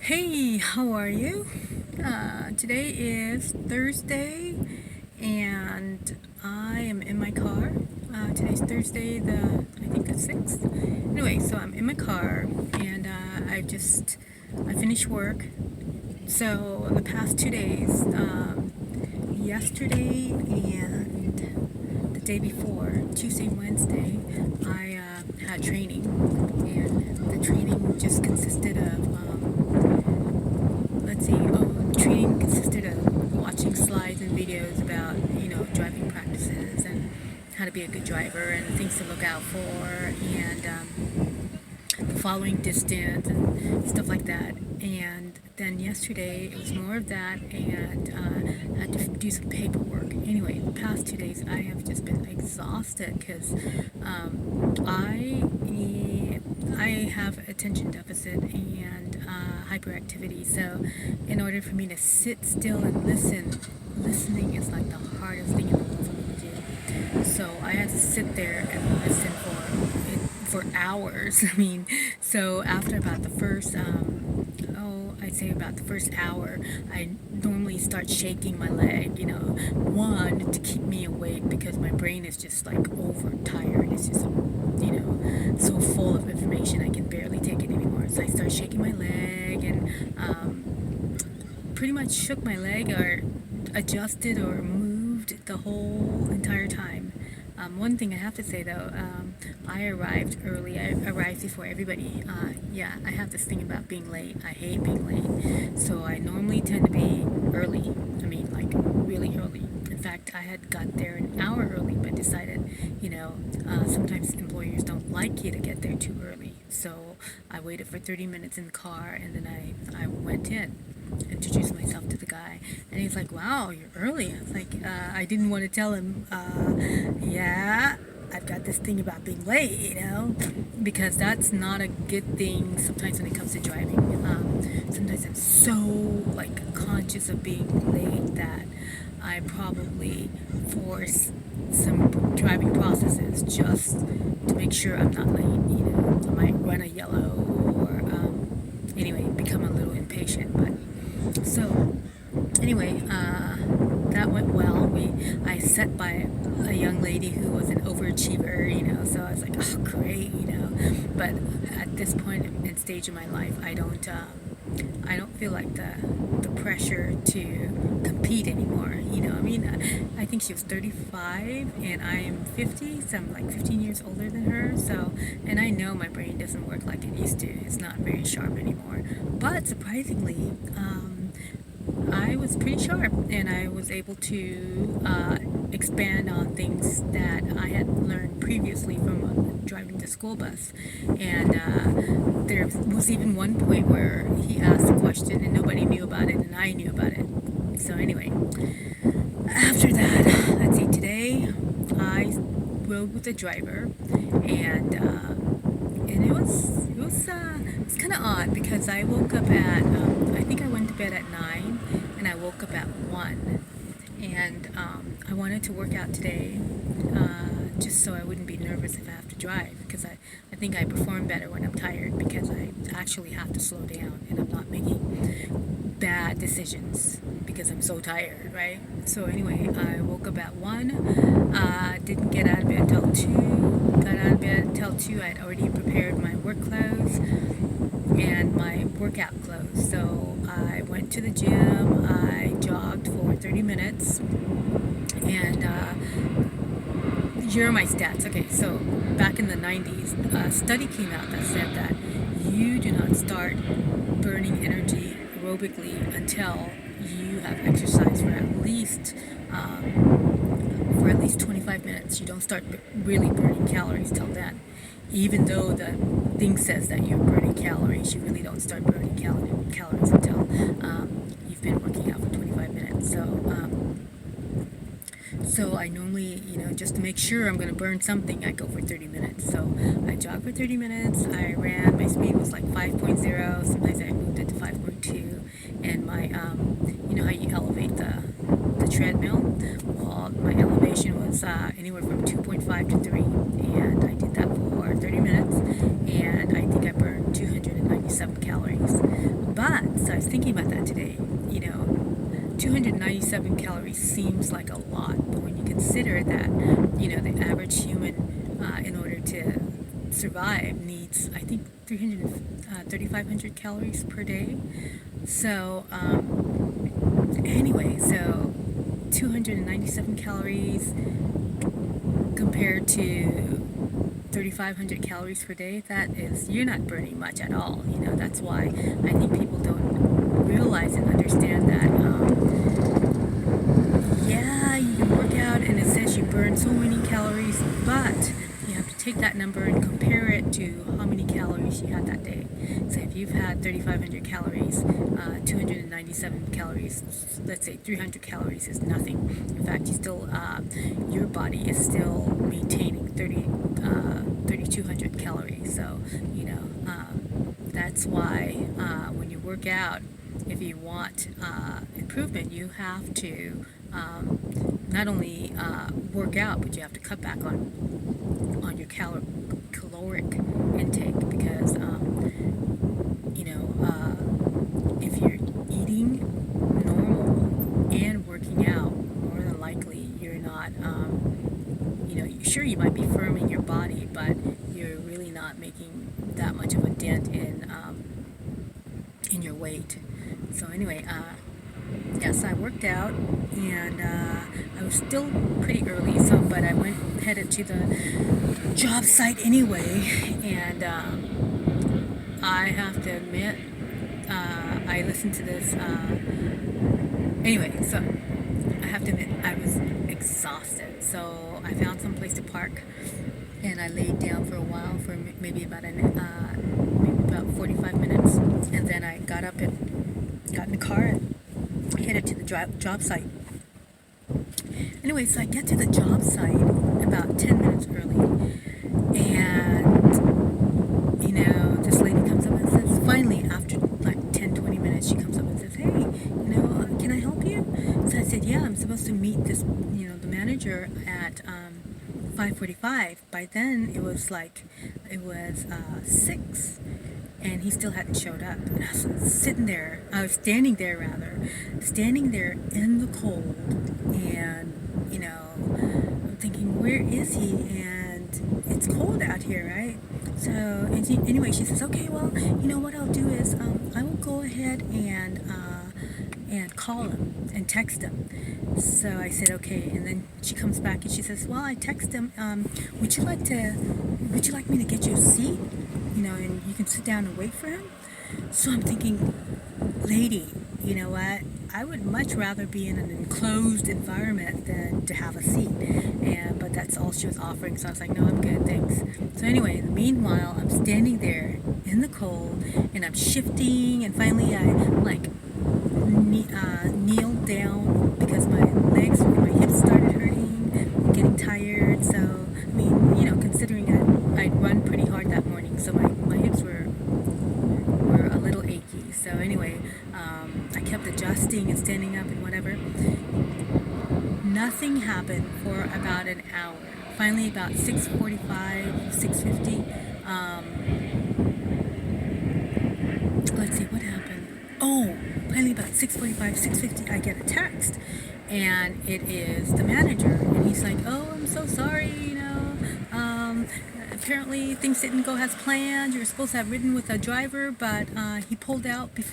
Hey, how are you? Today is Thursday, and I am in my car. Today's Thursday, I think the 6th. Anyway, so I'm in my car, and I finished work. So the past 2 days, yesterday and the day before, Tuesday and Wednesday, I had training, and the training just consisted of training consisted of watching slides and videos about, driving practices and how to be a good driver and things to look out for and the following distance and stuff like that. And then yesterday it was more of that and I had to do some paperwork. Anyway, the past 2 days I have just been exhausted because I have attention deficit and hyperactivity. So in order for me to sit still and listening is like the hardest thing in the world for me to do. So I had to sit there and listen for hours. So after about the first I'd say about the first hour, I normally start shaking my leg, one, to keep me awake because my brain is just like overtired. It's just, so full of information I can barely take it anymore. So I start shaking my leg and pretty much shook my leg or adjusted or moved the whole entire time. One thing I have to say though, I arrived early. I arrived before everybody. I have this thing about being late. I hate being late. So I normally tend to be early. Like really early. In fact, I had got there an hour early, but decided, sometimes employers don't like you to get there too early. So I waited for 30 minutes in the car and then I went in, introduced myself to the guy, and he's like, "Wow, you're early." I was like, I didn't want to tell him, yeah, I've got this thing about being late, because that's not a good thing sometimes when it comes to driving. Sometimes I'm so like conscious of being late that I probably force some driving processes just to make sure I'm not late. I might run a yellow or anyway, become a little impatient. But so anyway, that went well. I sat by a young lady who was an overachiever, so I was like, oh great. But at this point in stage of my life, I don't feel like the pressure to compete anymore. I think she was 35 and I am 50, so I'm like 15 years older than her. So, and I know my brain doesn't work like it used to. It's not very sharp anymore. But surprisingly, I was pretty sharp and I was able to expand on things that I had learned previously from driving the school bus. And there was even one point where he asked a question and nobody knew about it and I knew about it. So anyway, after that, let's see, today I rode with the driver and it was kind of odd because I woke up at I think I went to bed at 9 and I woke up at 1 and I wanted to work out today just so I wouldn't be nervous if I have to drive because I think I perform better when I'm tired because I actually have to slow down and I'm not making bad decisions because I'm so tired, right? So anyway, I woke up at 1, didn't get out of bed until 2, got out of bed until 2. I had already prepared my work clothes and my workout clothes. So I went to the gym, I jogged for 30 minutes, and here are my stats. Okay, so back in the 90s, a study came out that said that you do not start burning energy aerobically until you have exercised for at least 25 minutes. You don't start really burning calories till then. Even though the thing says that you're burning calories, you really don't start burning calories until you've been working out for 25 minutes. So I normally, just to make sure I'm going to burn something, I go for 30 minutes. So I jog for 30 minutes. I ran. My speed was like 5.0. Sometimes I moved it to 5.2. And my, how you elevate the treadmill? Well, my elevation was anywhere from 2.5 to 3. And I did that for 30 minutes. And I think I burned 297 calories. But I was thinking about that today. 297 calories seems like a lot, but when you consider that, the average human, in order to survive, needs, I think, 3,500 calories per day. So, anyway, so 297 calories compared to 3,500 calories per day, you're not burning much at all. That's why I think people don't realize and understand that, yeah, you can work out and it says you burn so many calories, but you have to take that number and compare it to how many calories you had that day. So if you've had 3,500 calories, 297 calories, let's say 300 calories is nothing. In fact, your body is still maintaining 3,200 calories. So, that's why when you work out, if you want improvement, you have to not only work out, but you have to cut back on your caloric intake, because if you're eating normal and working out, more than likely you're not, sure, you might be firming your body, but you're really not making that much of a dent in your weight. So anyway, yes, I worked out, and I was still pretty early, but I headed to the job site anyway, and I have to admit, I listened to this, anyway, so I have to admit, I was exhausted, so I found some place to park, and I laid down for a while, for maybe about 45 minutes, and then I got up and got in the car and headed to the job site. Anyway, so I get to the job site about 10 minutes early, and this lady comes up and says, finally, after like 10-20 minutes, she comes up and says, hey, can I help you? So I said, yeah, I'm supposed to meet this, the manager at 5:45. By then it was 6, and he still hadn't showed up. And I was standing there in the cold, and I'm thinking, where is he? And it's cold out here, right? So anyway, she says, okay, well, what I'll do is I will go ahead and call him and text him. So I said, okay. And then she comes back and she says, well, I text him, would you like me to get you a seat, and you can sit down and wait for him? So I'm thinking, lady, you know what, I would much rather be in an enclosed environment than to have a seat. But that's all she was offering, so I was like, no, I'm good, thanks. So anyway, meanwhile, I'm standing there in the cold, and I'm shifting, and finally I kneeled down because my hips started hurting, getting tired. So considering I'd run pretty hard that morning, so my hips were a little achy. So anyway, I kept adjusting and standing up and whatever. Nothing happened for about an hour. Finally, about 6:45, 6:50. Let's see what happened. Oh, finally about 6:45, 6:50, I get a text, and it is the manager, and he's like, "Oh, I'm so sorry. Apparently things didn't go as planned. You're supposed to have ridden with a driver, but he pulled out before."